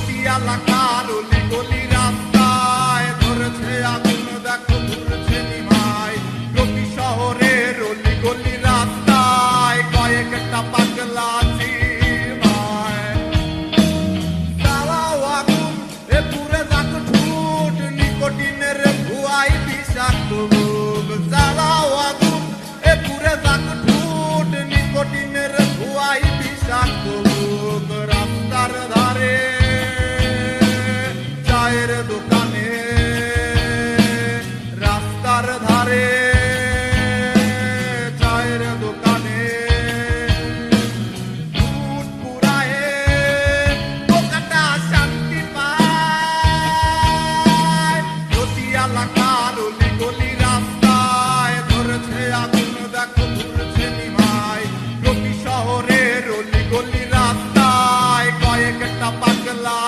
এলাকার অলি গলি রাস্তায় ধরেছে আগুন, দেখো ঘুরছে নিমায়। প্রতি শহরের অলি গলি রাস্তায় কয়েকটা পাগলা চিমায়। জ্বালাও আগুন, এ পুরে যাক ঠোঁট, নিকোটিনের ধোঁয়ায় বিষাক্ত মুখ। জ্বালাও আগুন, এ পুরে যাক ঠোঁট, নিকোটিনের ধোঁয়ায় বিষাক্ত মুখ। রাস্তার ধারে চায়ের দোকানে, রাস্তার ধারে চায়ের দোকানে দুধ পুরায়ে পোকাটা শান্তি পায়। প্রতি এলাকার অলি গলি রাস্তায় ধরেছে আগুন, দেখো ঘুরছে নিমায়। প্রতি শহরের অলি গলি রাস্তায় কয়েকটা পাগলা